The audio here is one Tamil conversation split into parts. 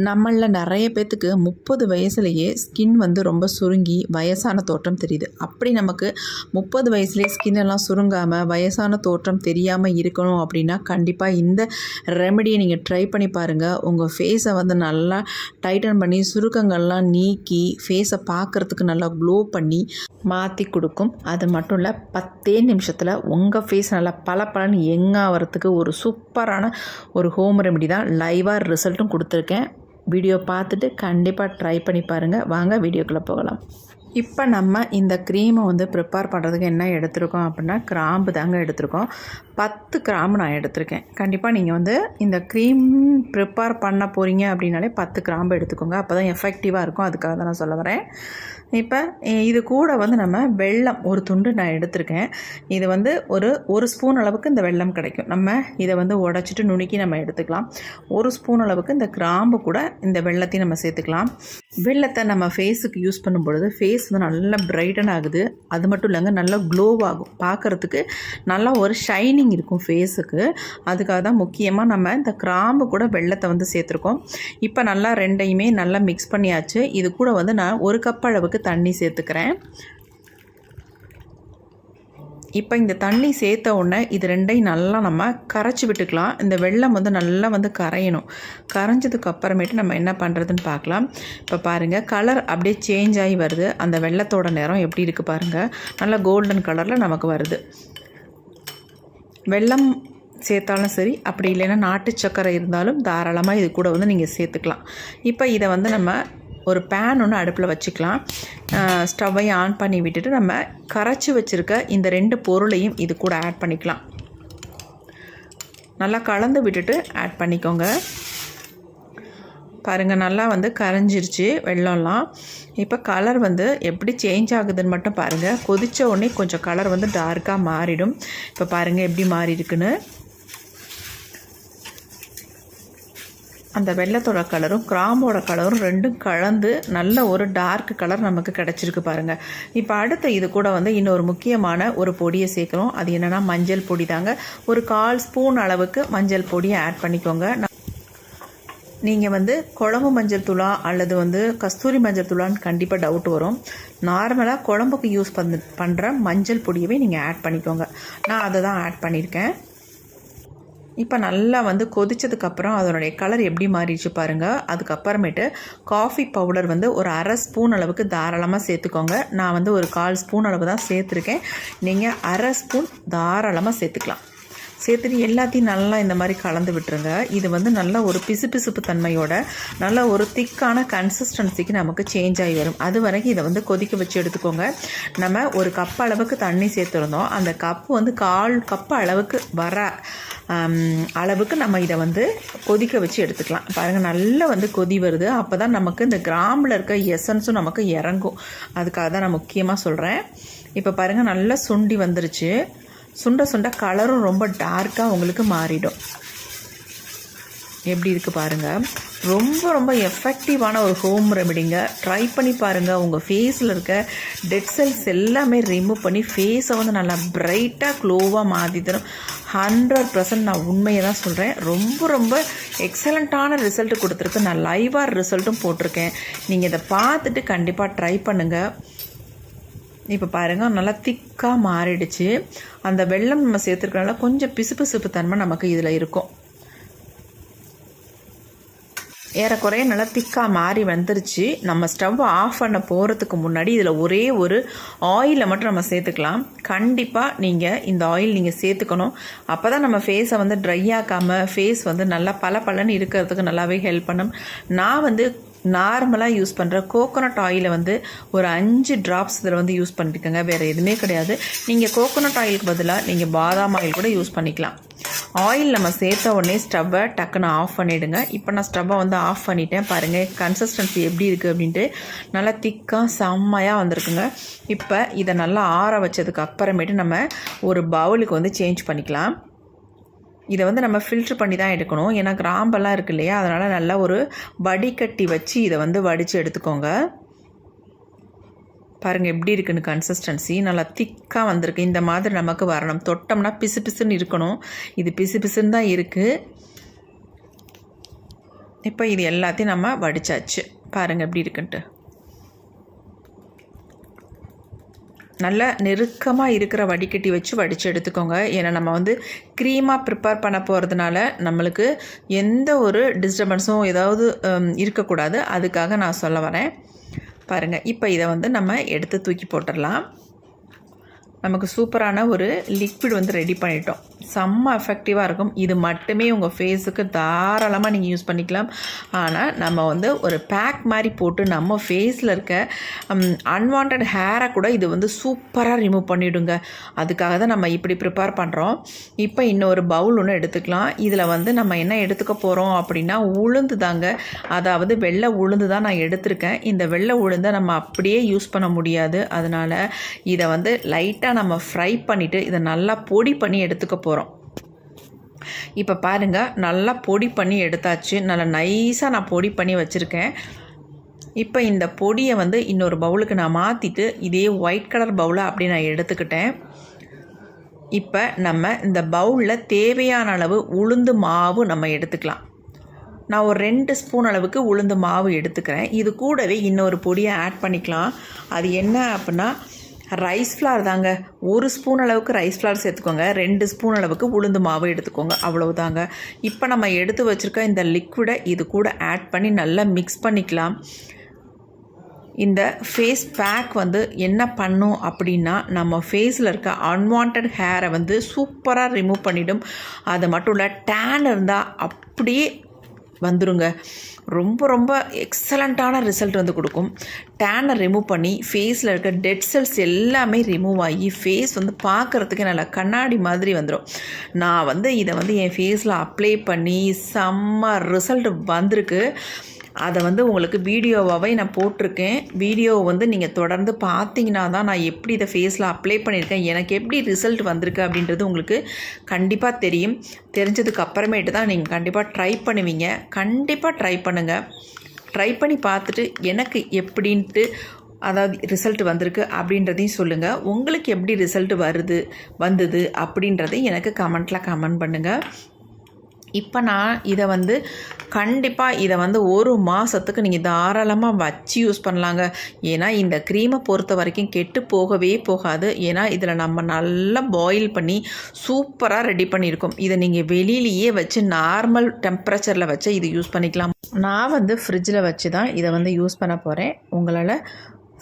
நம்மளில் நிறைய பேர்த்துக்கு 30 வயசுலேயே ஸ்கின் வந்து ரொம்ப சுருங்கி வயசான தோற்றம் தெரியுது. அப்படி நமக்கு 30 வயசுலேயே ஸ்கின் எல்லாம் சுருங்காமல் வயசான தோற்றம் தெரியாமல் இருக்கணும் அப்படின்னா கண்டிப்பாக இந்த ரெமெடியை நீங்கள் ட்ரை பண்ணி பாருங்கள். உங்கள் ஃபேஸை வந்து நல்லா டைட்டன் பண்ணி சுருக்கங்கள்லாம் நீக்கி ஃபேஸை பார்க்குறதுக்கு நல்லா க்ளோ பண்ணி மாற்றி கொடுக்கும். அது மட்டும் இல்லை 10 நிமிஷத்தில் உங்கள் ஃபேஸ் நல்லா பளபளன்னு யங்காகிறதுக்கு ஒரு சூப்பரான ஒரு ஹோம் ரெமெடி தான். லைவாக ரிசல்ட்டும் கொடுத்துருக்கேன். வீடியோ பார்த்துட்டு கண்டிப்பாக ட்ரை பண்ணி பாருங்கள். வாங்க வீடியோக்குள்ளே போகலாம். இப்போ நம்ம இந்த க்ரீமை வந்து ப்ரிப்பேர் பண்ணுறதுக்கு என்ன எடுத்திருக்கோம் அப்படின்னா கிராம்பு தாங்க எடுத்திருக்கோம். 10 கிராம்பு நான் எடுத்திருக்கேன். கண்டிப்பாக நீங்கள் வந்து இந்த க்ரீம் ப்ரிப்பேர் பண்ண போகிறீங்க அப்படின்னாலே 10 கிராம்பு எடுத்துக்கோங்க. அப்போ தான் எஃபெக்டிவாக இருக்கும். அதுக்காக தான் நான் சொல்ல வரேன். இப்போ இது கூட வந்து நம்ம வெல்லம் ஒரு துண்டு நான் எடுத்திருக்கேன். இது வந்து ஒரு ஸ்பூன் அளவுக்கு இந்த வெல்லம் கிடைக்கும். நம்ம இதை வந்து உடச்சிட்டு நுணுக்கி நம்ம எடுத்துக்கலாம். 1 ஸ்பூன் அளவுக்கு இந்த கிராம்பு கூட இந்த வெல்லத்தையும் நம்ம சேர்த்துக்கலாம். வெல்லத்தை நம்ம ஃபேஸுக்கு யூஸ் பண்ணும்பொழுது ஃபேஸ் வந்து நல்லா பிரைட்டன் ஆகுது. அது மட்டும் இல்லைங்க, நல்லா க்ளோ ஆகும். பார்க்குறதுக்கு நல்லா ஒரு ஷைனிங் இருக்கும் ஃபேஸுக்கு. அதுக்காக தான் முக்கியமாக நம்ம இந்த கிராம்பு கூட வெல்லத்தை வந்து சேர்த்துருக்கோம். இப்போ நல்லா ரெண்டையுமே நல்லா மிக்ஸ் பண்ணியாச்சு. இது கூட வந்து நான் 1 கப் அளவுக்கு தண்ணி சேர்த்துக்கிறேன். இப்போ இந்த தண்ணி சேர்த்த உடனே இது ரெண்டையும் நல்லா நம்ம கரைச்சி விட்டுக்கலாம். இந்த வெல்லம் வந்து நல்லா வந்து கரையணும். கரைஞ்சதுக்கு அப்புறமேட்டு நம்ம என்ன பண்ணுறதுன்னு பார்க்கலாம். இப்போ பாருங்கள், கலர் அப்படியே சேஞ்ச் ஆகி வருது. அந்த வெல்லத்தோட நிறம் எப்படி இருக்குது பாருங்கள். நல்லா கோல்டன் கலரில் நமக்கு வருது. வெல்லம் சேர்த்தாலும் சரி, அப்படி இல்லைன்னா நாட்டு சர்க்கரை இருந்தாலும் தாராளமாக இது கூட வந்து நீங்கள் சேர்த்துக்கலாம். இப்போ இதை வந்து நம்ம ஒரு பேன் ஒன்று அடுப்பில் வச்சுக்கலாம். ஸ்டவ்வை ஆன் பண்ணி விட்டுட்டு நம்ம கரைச்சி வச்சுருக்க இந்த 2 பொருளையும் இது கூட ஆட் பண்ணிக்கலாம். நல்லா கலந்து விட்டுட்டு ஆட் பண்ணிக்கோங்க. பாருங்கள், நல்லா வந்து கரைஞ்சிருச்சு வெல்லம்லாம். இப்போ கலர் வந்து எப்படி சேஞ்ச் ஆகுதுன்னு மட்டும் பாருங்கள். கொதித்த உடனே கொஞ்சம் கலர் வந்து டார்க்காக மாறிடும். இப்போ பாருங்கள் எப்படி மாறி இருக்குன்னு. அந்த வெல்லத்தோட கலரும் கிராம்போட கலரும் ரெண்டும் கலந்து நல்ல ஒரு டார்க் கலர் நமக்கு கிடச்சிருக்கு பாருங்கள். இப்போ அடுத்து இது கூட வந்து இன்னொரு முக்கியமான ஒரு பொடியை சேர்க்குறோம். அது என்னென்னா மஞ்சள் பொடி தாங்க. ஒரு 1/4 ஸ்பூன் அளவுக்கு மஞ்சள் பொடியை ஆட் பண்ணிக்கோங்க. நீங்கள் வந்து குழம்பு மஞ்சள் தூளா அல்லது வந்து கஸ்தூரி மஞ்சள் தூளான்னு கண்டிப்பாக டவுட் வரும். நார்மலாக குழம்புக்கு யூஸ் பண்ணுற மஞ்சள் பொடியவே நீங்கள் ஆட் பண்ணிக்கோங்க. நான் அதை தான் ஆட் பண்ணியிருக்கேன். இப்போ நல்லா வந்து கொதித்ததுக்கப்புறம் அதனுடைய கலர் எப்படி மாறிடுச்சு பாருங்கள். அதுக்கப்புறமேட்டு காஃபி பவுடர் வந்து ஒரு 1/2 ஸ்பூன் அளவுக்கு தாராளமாக சேர்த்துக்கோங்க. நான் வந்து ஒரு 1/4 ஸ்பூன் அளவு தான் சேர்த்துருக்கேன். நீங்கள் 1/2 ஸ்பூன் தாராளமாக சேர்த்துக்கலாம். சேர்த்துட்டு எல்லாத்தையும் நல்லா இந்த மாதிரி கலந்து விட்டுருங்க. இது வந்து நல்ல ஒரு பிசுபிசுப்பு தன்மையோட நல்ல ஒரு திக்கான கன்சிஸ்டன்சிக்கு நமக்கு சேஞ்ச் ஆகி வரும். அது வரைக்கும் இதை வந்து கொதிக்க வச்சு எடுத்துக்கோங்க. நம்ம ஒரு கப் அளவுக்கு தண்ணி சேர்த்துருந்தோம். அந்த கப்பு வந்து 1/4 கப் அளவுக்கு வர அளவுக்கு நம்ம இதை வந்து கொதிக்க வச்சு எடுத்துக்கலாம். பாருங்கள், நல்லா வந்து கொதி வருது. அப்போ தான் நமக்கு இந்த கிராம்பில் இருக்க எசன்ஸும் நமக்கு இறங்கும். அதுக்காக தான் நான் முக்கியமாக சொல்கிறேன். இப்போ பாருங்கள், நல்லா சுண்டி வந்துருச்சு. சுண்ட கலரும் ரொம்ப டார்க்காக உங்களுக்கு மாறிடும். எப்படி இருக்குது பாருங்கள். ரொம்ப எஃபெக்டிவான ஒரு ஹோம் ரெமெடிங்க. ட்ரை பண்ணி பாருங்கள். உங்கள் ஃபேஸில் இருக்க டெட் செல்ஸ் எல்லாமே ரிமூவ் பண்ணி ஃபேஸை வந்து நல்லா பிரைட்டாக க்ளோவாக மாற்றி தரும். 100% நான் உண்மையை தான் சொல்கிறேன். ரொம்ப எக்ஸலண்ட்டான ரிசல்ட் கொடுத்துருக்கு. நான் லைவாக ரிசல்ட்டும் போட்டிருக்கேன். நீங்கள் இதை பார்த்துட்டு கண்டிப்பாக ட்ரை பண்ணுங்கள். இப்போ பாருங்கள், நல்லா திக்காக மாறிடுச்சு. அந்த வெல்லம் நம்ம சேர்த்துருக்கனால கொஞ்சம் பிசுபிசுப்பு தன்மை நமக்கு இதில் இருக்கும். ஏறக்குறைய நல்லா திக்காக மாறி வந்துருச்சு. நம்ம ஸ்டவ் ஆஃப் பண்ண போகிறதுக்கு முன்னாடி இதில் ஒரே ஒரு ஆயிலை மட்டும் நம்ம சேர்த்துக்கலாம். கண்டிப்பாக நீங்கள் இந்த ஆயில் நீங்கள் சேர்த்துக்கணும். அப்போ தான் நம்ம ஃபேஸை வந்து ட்ரை ஆக்காமல் ஃபேஸ் வந்து நல்லா பளபளன்னு இருக்கிறதுக்கு நல்லாவே ஹெல்ப் பண்ணும். நான் வந்து நார்மலாக யூஸ் பண்ணுற கோகோனட் ஆயிலை வந்து ஒரு 5 ட்ராப்ஸ் இதில் வந்து யூஸ் பண்ணிக்கோங்க. வேறு எதுவுமே கிடையாது. நீங்கள் கோகோனட் ஆயிலுக்கு பதிலாக நீங்கள் பாதாம் ஆயில் கூட யூஸ் பண்ணிக்கலாம். ஆயில் நம்ம சேர்த்த உடனே ஸ்டவ்வை டக்குன்னு ஆஃப் பண்ணிவிடுங்க. இப்போ நான் ஸ்டவ்வை வந்து ஆஃப் பண்ணிட்டேன். பாருங்கள் கன்சிஸ்டன்சி எப்படி இருக்குது அப்படின்ட்டு. நல்லா திக்காக செம்மையாக வந்திருக்குங்க. இப்போ இதை நல்லா ஆற வச்சதுக்கு அப்புறமேட்டு நம்ம ஒரு பவுலுக்கு வந்து சேஞ்ச் பண்ணிக்கலாம். இதை வந்து நம்ம ஃபில்ட்ரு பண்ணி தான் எடுக்கணும். ஏன்னா கிராம்பெல்லாம் இருக்குது இல்லையா, அதனால் நல்லா ஒரு வடிகட்டி வச்சு இதை வந்து வடித்து எடுத்துக்கோங்க. பாருங்கள் எப்படி இருக்குன்னு கன்சிஸ்டன்சி நல்லா திக்காக வந்திருக்கு. இந்த மாதிரி நமக்கு வரணும். தொட்டோம்னா பிசு பிசுன்னு இருக்கணும். இது பிசு பிசுன்னு தான் இருக்குது. இப்போ இது எல்லாத்தையும் நம்ம வடித்தாச்சு. பாருங்கள் எப்படி இருக்குன்ட்டு. நல்ல நெருக்கமாக இருக்கிற வடிகட்டி வச்சு வடித்து எடுத்துக்கோங்க. ஏன்னா நம்ம வந்து க்ரீமாக ப்ரிப்பேர் பண்ண போகிறதுனால நம்மளுக்கு எந்த ஒரு டிஸ்டர்பன்ஸும் ஏதாவது இருக்கக்கூடாது. அதுக்காக நான் சொல்ல வரேன். பாருங்கள், இப்போ இதை வந்து நம்ம எடுத்து தூக்கி போட்டுடலாம். நமக்கு சூப்பரான ஒரு லிக்விட் வந்து ரெடி பண்ணிட்டோம். செம்ம எஃபெக்டிவாக இருக்கும். இது மட்டுமே உங்கள் ஃபேஸுக்கு தாராளமாக நீங்கள் யூஸ் பண்ணிக்கலாம். ஆனால் நம்ம வந்து ஒரு பேக் மாதிரி போட்டு நம்ம ஃபேஸில் இருக்க அன்வான்ட் ஹேரை கூட இது வந்து சூப்பராக ரிமூவ் பண்ணிவிடுங்க. அதுக்காக தான் நம்ம இப்படி ப்ரிப்பேர் பண்ணுறோம். இப்போ இன்னொரு பவுல் ஒன்று எடுத்துக்கலாம். இதில் வந்து நம்ம என்ன எடுத்துக்க போகிறோம் அப்படின்னா உளுந்து தாங்க. அதாவது வெள்ளை உளுந்து தான் நான் எடுத்திருக்கேன். இந்த வெள்ளை உளுந்தை நம்ம அப்படியே யூஸ் பண்ண முடியாது. அதனால் இதை வந்து லைட்டாக நம்ம ஃப்ரை பண்ணிவிட்டு இதை நல்லா பொடி பண்ணி எடுத்துக்க போகிறோம். இப்போ பாருங்கள், நல்லா பொடி பண்ணி எடுத்தாச்சு. நல்லா நைஸாக நான் பொடி பண்ணி வச்சுருக்கேன். இப்போ இந்த பொடியை வந்து இன்னொரு பவுலுக்கு நான் மாற்றிட்டு இதே ஒயிட் கலர் பவுலை அப்படி நான் எடுத்துக்கிட்டேன். இப்போ நம்ம இந்த பவுலில் தேவையான அளவு உளுந்து மாவு நம்ம எடுத்துக்கலாம். நான் ஒரு 2 ஸ்பூன் அளவுக்கு உளுந்து மாவு எடுத்துக்கிறேன். இது கூடவே இன்னொரு பொடியை ஆட் பண்ணிக்கலாம். அது என்ன அப்படின்னா ரைஸ் ஃப்ளார் தாங்க. 1 ஸ்பூன் அளவுக்கு ரைஸ் ஃப்ளார் சேர்த்துக்கோங்க. 2 ஸ்பூன் அளவுக்கு உளுந்து மாவு எடுத்துக்கோங்க. அவ்வளவுதாங்க. இப்போ நம்ம எடுத்து வச்சுருக்க இந்த லிக்விடை இது கூட ஆட் பண்ணி நல்லா மிக்ஸ் பண்ணிக்கலாம். இந்த ஃபேஸ் பேக் வந்து என்ன பண்ணும் அப்படின்னா நம்ம ஃபேஸில் இருக்க அன்வான்ட் ஹேரை வந்து சூப்பராக ரிமூவ் பண்ணிவிடும். அது மட்டும் இல்லை, டேன் இருந்தால் அப்படியே வந்துருங்க. ரொம்ப ரொம்ப எக்ஸலண்ட்டான ரிசல்ட் வந்து கொடுக்கும். டேனை ரிமூவ் பண்ணி ஃபேஸில் இருக்க டெட் செல்ஸ் எல்லாமே ரிமூவ் ஆகி ஃபேஸ் வந்து பார்க்குறதுக்கு நல்லா கண்ணாடி மாதிரி வந்துடும். நான் வந்து இதை வந்து என் ஃபேஸில் அப்ளை பண்ணி செம்ம ரிசல்ட் வந்திருக்கு. அதை வந்து உங்களுக்கு வீடியோவாகவே நான் போட்டிருக்கேன். வீடியோவை வந்து நீங்கள் தொடர்ந்து பார்த்தீங்கன்னா தான் நான் எப்படி இதை ஃபேஸில் அப்ளை பண்ணியிருக்கேன், எனக்கு எப்படி ரிசல்ட் வந்திருக்கு அப்படின்றது உங்களுக்கு கண்டிப்பாக தெரியும். தெரிஞ்சதுக்கு அப்புறமேட்டு தான் நீங்கள் கண்டிப்பாக ட்ரை பண்ணுவீங்க. கண்டிப்பாக ட்ரை பண்ணுங்கள். ட்ரை பண்ணி பார்த்துட்டு எனக்கு எப்படின்ட்டு அதாவது ரிசல்ட் வந்திருக்கு அப்படின்றதையும் சொல்லுங்கள். உங்களுக்கு எப்படி ரிசல்ட் வந்தது அப்படின்றதையும் எனக்கு கமெண்ட்டில் கமெண்ட் பண்ணுங்கள். இப்போ நான் இதை வந்து கண்டிப்பாக இதை வந்து 1 மாதத்துக்கு நீங்கள் தாராளமாக வச்சு யூஸ் பண்ணலாங்க. ஏன்னா இந்த க்ரீமை பொறுத்த வரைக்கும் கெட்டு போகவே போகாது. ஏன்னா இதில் நம்ம நல்லா பாயில் பண்ணி சூப்பராக ரெடி பண்ணியிருக்கோம். இதை நீங்கள் வெளியிலேயே வச்சு நார்மல் டெம்பரேச்சரில் வச்சு இது யூஸ் பண்ணிக்கலாம். நான் வந்து ஃப்ரிட்ஜில் வச்சு தான் இதை வந்து யூஸ் பண்ண போகிறேன். உங்களால்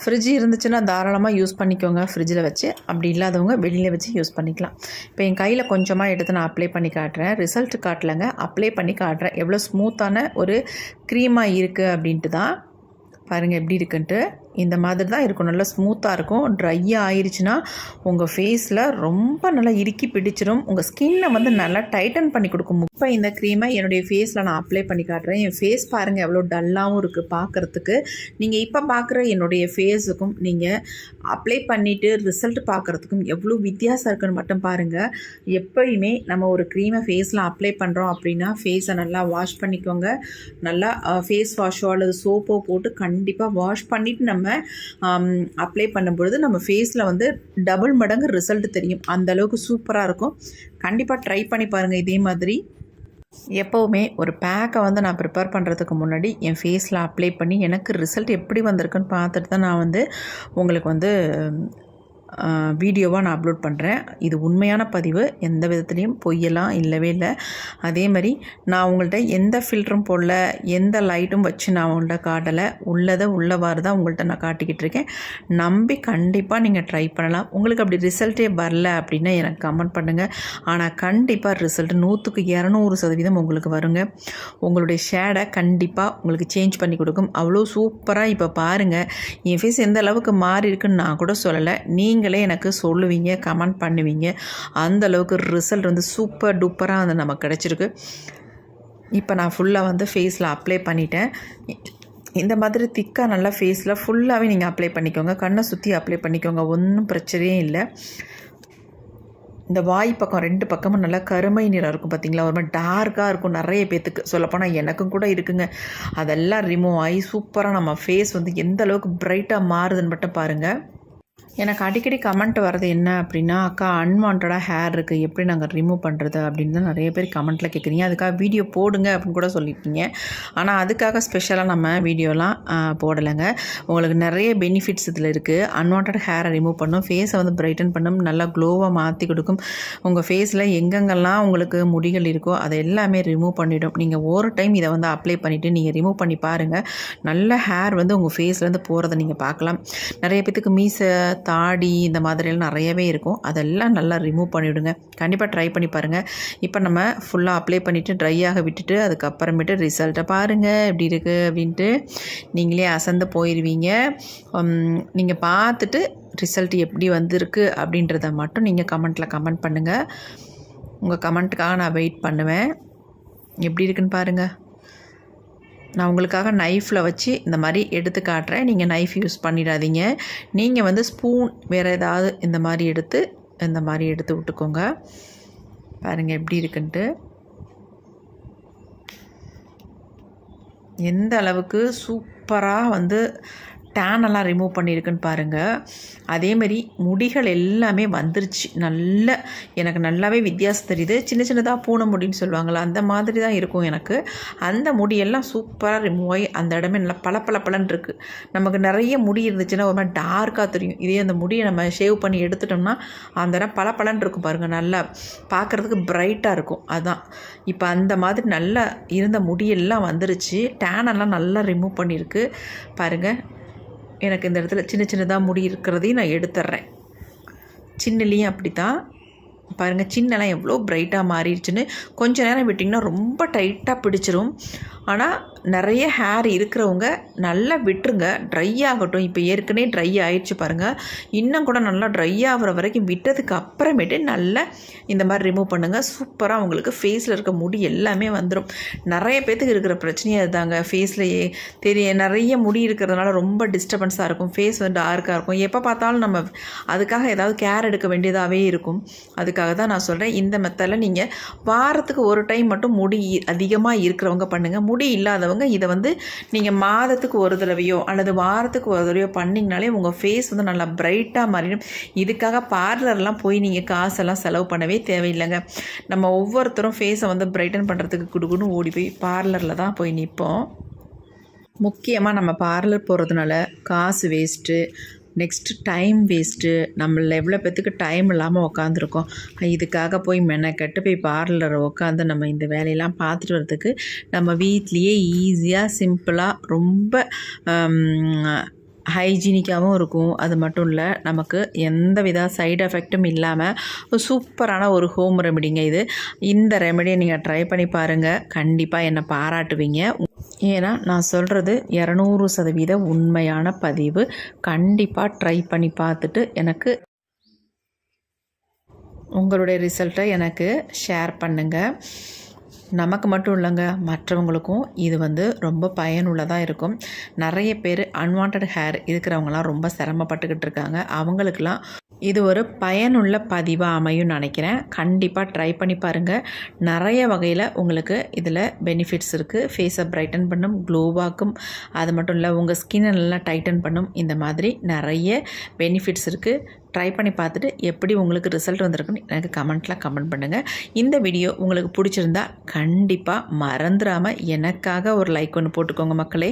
ஃப்ரிட்ஜ் இருந்துச்சுன்னா தாராளமாக யூஸ் பண்ணிக்கோங்க ஃப்ரிட்ஜில் வச்சு. அப்படி இல்லாதவங்க வெளியில் வச்சு யூஸ் பண்ணிக்கலாம். இப்போ என் கையில் கொஞ்சமாக எடுத்து நான் அப்ளை பண்ணி காட்டுறேன். ரிசல்ட் காட்டலைங்க, அப்ளை பண்ணி காட்டுறேன் எவ்வளோ ஸ்மூத்தான ஒரு க்ரீமாக இருக்குது அப்படின்ட்டு தான். பாருங்கள் எப்படி இருக்குன்ட்டு. இந்த மாதிரி தான் இருக்கும். நல்லா ஸ்மூத்தாக இருக்கும். ட்ரையாக ஆயிடுச்சுன்னா உங்கள் ஃபேஸில் ரொம்ப நல்லா இறுக்கி பிடிச்சிடும். உங்கள் ஸ்கின்னை வந்து நல்லா டைட்டன் பண்ணி கொடுக்கும். இப்போ இந்த க்ரீமை என்னுடைய ஃபேஸில் நான் அப்ளை பண்ணி காட்டுறேன். என் ஃபேஸ் பாருங்கள் எவ்வளோ டல்லாகவும் இருக்குது பார்க்குறதுக்கு. நீங்கள் இப்போ பார்க்குற என்னுடைய ஃபேஸுக்கும் நீங்கள் அப்ளை பண்ணிவிட்டு ரிசல்ட் பார்க்குறதுக்கும் எவ்வளோ வித்தியாசம் இருக்குன்னு மட்டும் பாருங்கள். எப்போயுமே நம்ம ஒரு க்ரீமை ஃபேஸில் அப்ளை பண்ணுறோம் அப்படின்னா ஃபேஸை நல்லா வாஷ் பண்ணிக்கோங்க. நல்லா ஃபேஸ் வாஷோ அல்லது சோப்போ போட்டு கண்டிப்பாக வாஷ் பண்ணிவிட்டு நம்ம அப்ளை பண்ணும்பொழுது நம்ம ஃபேஸில் வந்து டபுள் மடங்கு ரிசல்ட் தெரியும். அந்தளவுக்கு சூப்பராக இருக்கும். கண்டிப்பாக ட்ரை பண்ணி பாருங்கள். இதே மாதிரி எப்போவுமே ஒரு பேக்கை வந்து நான் ப்ரிப்பேர் பண்ணுறதுக்கு முன்னாடி என் ஃபேஸில் அப்ளை பண்ணி எனக்கு ரிசல்ட் எப்படி வந்திருக்குன்னு பார்த்துட்டு தான் நான் வந்து உங்களுக்கு வந்து வீடியோவாக நான் அப்லோட் பண்ணுறேன். இது உண்மையான பதிவு, எந்த விதத்துலேயும் பொய்யெல்லாம் இல்லவே இல்லை. அதே மாதிரி நான் உங்கள்கிட்ட எந்த ஃபில்டரும் போடல, எந்த லைட்டும் வச்சு நான் உங்கள்கிட்ட காட்டலை. உள்ளதை உள்ளவாறு தான் உங்கள்கிட்ட நான் காட்டிக்கிட்டு இருக்கேன். நம்பி கண்டிப்பாக நீங்கள் ட்ரை பண்ணலாம். உங்களுக்கு அப்படி ரிசல்ட்டே வரல அப்படின்னா எனக்கு கமெண்ட் பண்ணுங்கள். ஆனால் கண்டிப்பாக ரிசல்ட் 100க்கு 200% உங்களுக்கு வருங்க. உங்களுடைய ஷேடை கண்டிப்பாக உங்களுக்கு சேஞ்ச் பண்ணி கொடுக்கும். அவ்வளோ சூப்பராக இப்போ பாருங்கள் என் ஃபேஸ் எந்த அளவுக்கு மாறி இருக்குன்னு நான் கூட சொல்லலை. நீங்களே எனக்கு சொல்லுவீங்க, கமெண்ட் பண்ணுவீங்க. அந்த அளவுக்கு ரிசல்ட் வந்து சூப்பர் டூப்பராக வந்து நமக்கு கிடச்சிருக்கு. இப்போ நான் ஃபுல்லாக வந்து ஃபேஸில் அப்ளை பண்ணிட்டேன். இந்த மாதிரி திக்காக நல்லா ஃபேஸில் ஃபுல்லாகவே நீங்கள் அப்ளை பண்ணிக்கோங்க. கண்ணை சுற்றி அப்ளை பண்ணிக்கோங்க, ஒன்றும் பிரச்சனையே இல்லை. இந்த வாய் பக்கம் 2 பக்கமும் நல்லா கருமை நிறம் இருக்கும் பார்த்திங்களா, ஒரு மாதிரி டார்க்காக இருக்கும். நிறைய பேத்துக்கு சொல்லப்போனால் எனக்கும் கூட இருக்குங்க. அதெல்லாம் ரிமூவ் ஆகி சூப்பராக நம்ம ஃபேஸ் வந்து எந்த அளவுக்கு பிரைட்டாக மாறுதுன்னு மட்டும் பாருங்கள். எனக்கு அடிக்கடி கமெண்ட் வர்றது என்ன அப்படின்னா, அக்கா அன்வான்டடாக ஹேர் இருக்குது, எப்படி நாங்கள் ரிமூவ் பண்ணுறது அப்படின்னு தான் நிறைய பேர் கமெண்ட்டில் கேட்குறீங்க. அதுக்காக வீடியோ போடுங்க அப்படின்னு கூட சொல்லியிருக்கீங்க. ஆனால் அதுக்காக ஸ்பெஷலாக நம்ம வீடியோலாம் போடலைங்க. உங்களுக்கு நிறைய பெனிஃபிட்ஸ் இதில் இருக்குது. அன்வான்டட் ஹேரை ரிமூவ் பண்ணும், ஃபேஸை வந்து பிரைட்டன் பண்ணும், நல்லா க்ளோவாக மாற்றி கொடுக்கும். உங்கள் ஃபேஸில் எங்கெங்கெல்லாம் உங்களுக்கு முடிகள் இருக்கோ அதை எல்லாமே ரிமூவ் பண்ணிவிடும். நீங்கள் ஒரு டைம் இதை வந்து அப்ளை பண்ணிவிட்டு நீங்கள் ரிமூவ் பண்ணி பாருங்கள். நல்ல ஹேர் வந்து உங்கள் ஃபேஸ்லேருந்து போகிறத நீங்கள் பார்க்கலாம். நிறைய பேத்துக்கு மீசை, தாடி இந்த மாதிரியெல்லாம் நிறையவே இருக்கும். அதெல்லாம் நல்லா ரிமூவ் பண்ணிவிடுங்க. கண்டிப்பாக ட்ரை பண்ணி பாருங்கள். இப்போ நம்ம ஃபுல்லாக அப்ளை பண்ணிவிட்டு ட்ரை ஆக விட்டுட்டு அதுக்கப்புறமேட்டு ரிசல்ட்டை பாருங்கள் எப்படி இருக்குது அப்படின்ட்டு நீங்களே அசந்து போயிடுவீங்க. நீங்கள் பார்த்துட்டு ரிசல்ட் எப்படி வந்திருக்கு அப்படின்றத மட்டும் நீங்கள் கமெண்ட்டில் கமெண்ட் பண்ணுங்கள். உங்கள் கமெண்ட்டுக்காக நான் வெயிட் பண்ணுவேன். எப்படி இருக்குன்னு பாருங்கள். நான் உங்களுக்காக நைஃப்பில் வச்சு இந்த மாதிரி எடுத்து காட்டுறேன். நீங்கள் நைஃப் யூஸ் பண்ணிடாதீங்க. நீங்கள் வந்து ஸ்பூன் வேறு ஏதாவது இந்த மாதிரி எடுத்து விட்டுக்கோங்க. பாருங்கள் எப்படி இருக்குன்ட்டு. எந்த அளவுக்கு சூப்பராக வந்து டேனெல்லாம் ரிமூவ் பண்ணியிருக்குன்னு பாருங்கள். அதேமாரி முடிகள் எல்லாமே வந்துருச்சு. எனக்கு நல்லாவே வித்தியாசம் தெரியுது. சின்ன சின்னதாக பூனை முடின்னு சொல்லுவாங்களா, அந்த மாதிரி தான் இருக்கும் எனக்கு. அந்த முடியெல்லாம் சூப்பராக ரிமூவ் ஆகி அந்த இடமே நல்லா பளபளன்னு இருக்குது. நமக்கு நிறைய முடி இருந்துச்சுன்னா ஒரு மாதிரி டார்க்காக தெரியும். இதே அந்த முடியை நம்ம ஷேவ் பண்ணி எடுத்துட்டோம்னா அந்த இடம் பளபளன்னு இருக்கும் பாருங்கள். நல்லா பார்க்குறதுக்கு பிரைட்டாக இருக்கும். அதுதான் இப்போ அந்த மாதிரி நல்லா இருந்த முடியெல்லாம் வந்துருச்சு. டேனெல்லாம் நல்லா ரிமூவ் பண்ணியிருக்கு பாருங்கள். எனக்கு இந்த இடத்துல சின்ன சின்னதாக முடி இருக்கிறதையும் நான் எடுத்துட்றேன். சின்னலையும் அப்படி தான் பாருங்கள். சின்னலாம் எவ்வளோ பிரைட்டாக மாறிடுச்சுன்னு. கொஞ்சம் நேரம் விட்டிங்கன்னா ரொம்ப டைட்டாக பிடிச்சிரும். ஆனால் நிறைய ஹேர் இருக்கிறவங்க நல்லா விட்டுருங்க, ட்ரை ஆகட்டும். இப்போ ஏற்கனவே ட்ரை ஆகிடுச்சு பாருங்கள். இன்னும் கூட நல்லா ட்ரை ஆகிற வரைக்கும் விட்டதுக்கு அப்புறமேட்டு நல்லா இந்த மாதிரி ரிமூவ் பண்ணுங்கள். சூப்பராக உங்களுக்கு ஃபேஸில் இருக்க முடி எல்லாமே வந்துடும். நிறைய பேத்துக்கு இருக்கிற பிரச்சனையே அதுதாங்க. ஃபேஸ்லையே நிறைய முடி இருக்கிறதுனால ரொம்ப டிஸ்டர்பன்ஸாக இருக்கும். ஃபேஸ் வந்து டார்க்காக இருக்கும். எப்போ பார்த்தாலும் நம்ம அதுக்காக ஏதாவது கேர் எடுக்க வேண்டியதாகவே இருக்கும். அதுக்காக தான் நான் சொல்கிறேன், இந்த மெத்தடில் நீங்கள் வாரத்துக்கு ஒரு டைம் மட்டும் முடி அதிகமாக இருக்கிறவங்க பண்ணுங்கள். முடி இல்லாதவங்க இதை வந்து நீங்கள் மாதத்துக்கு ஒரு தடவையோ அல்லது வாரத்துக்கு ஒரு தடவையோ பண்ணிங்கனாலே உங்கள் ஃபேஸ் வந்து நல்லா பிரைட்டாக மாறிடும். இதுக்காக பார்லர்லாம் போய் நீங்கள் காசெல்லாம் செலவு பண்ணவே தேவையில்லைங்க. நம்ம ஒவ்வொருத்தரும் ஃபேஸை வந்து பிரைட்டன் பண்ணுறதுக்கு குடுக்குன்னு ஓடி போய் பார்லரில் தான் போய் நிற்போம். முக்கியமாக நம்ம பார்லர் போகிறதுனால காசு வேஸ்ட்டு, நெக்ஸ்ட்டு டைம் வேஸ்ட்டு. நம்மள எவ்வளோ பேத்துக்கு டைம் இல்லாமல் உக்காந்துருக்கோம். இதுக்காக போய் மெனக்கட்டு போய் பார்லரை உட்காந்து நம்ம இந்த வேலையெல்லாம் பார்த்துட்டு வரதுக்கு நம்ம வீட்லேயே ஈஸியாக சிம்பிளாக ரொம்ப ஹைஜீனிக்காகவும் இருக்கும். அது மட்டும் இல்லை, நமக்கு எந்த வித சைடு எஃபெக்ட்டும் இல்லாமல் சூப்பரான ஒரு ஹோம் ரெமெடிங்க இது. இந்த ரெமெடியை நீங்கள் ட்ரை பண்ணி பாருங்கள். கண்டிப்பாக என்னை பாராட்டுவீங்க. ஏன்னா நான் சொல்கிறது 200% உண்மையான பதிவு. கண்டிப்பாக ட்ரை பண்ணி பார்த்துட்டு எனக்கு உங்களுடைய ரிசல்ட்டை எனக்கு ஷேர் பண்ணுங்கள். நமக்கு மட்டும் இல்லைங்க, மற்றவங்களுக்கும் இது வந்து ரொம்ப பயனுள்ளதாக இருக்கும். நிறைய பேர் அன்வான்ட் ஹேர் இருக்கிறவங்களாம் ரொம்ப சிரமப்பட்டுக்கிட்டு இருக்காங்க. அவங்களுக்கெல்லாம் இது ஒரு பயனுள்ள பதிவாக அமையும்னு நினைக்கிறேன். கண்டிப்பாக ட்ரை பண்ணி பாருங்கள். நிறைய வகையில் உங்களுக்கு இதில் பெனிஃபிட்ஸ் இருக்குது. ஃபேஸை பிரைட்டன் பண்ணும், க்ளோவாக்கும். அது மட்டும் இல்லை, உங்கள் ஸ்கின்னை நல்லா டைட்டன் பண்ணும். இந்த மாதிரி நிறைய பெனிஃபிட்ஸ் இருக்குது. ட்ரை பண்ணி பார்த்துட்டு எப்படி உங்களுக்கு ரிசல்ட் வந்திருக்குன்னு எனக்கு கமெண்ட் பண்ணுங்கள். இந்த வீடியோ உங்களுக்கு பிடிச்சிருந்தா கண்டிப்பாக மறந்துடாமல் எனக்காக ஒரு லைக் ஒன்று போட்டுக்கோங்க மக்களே.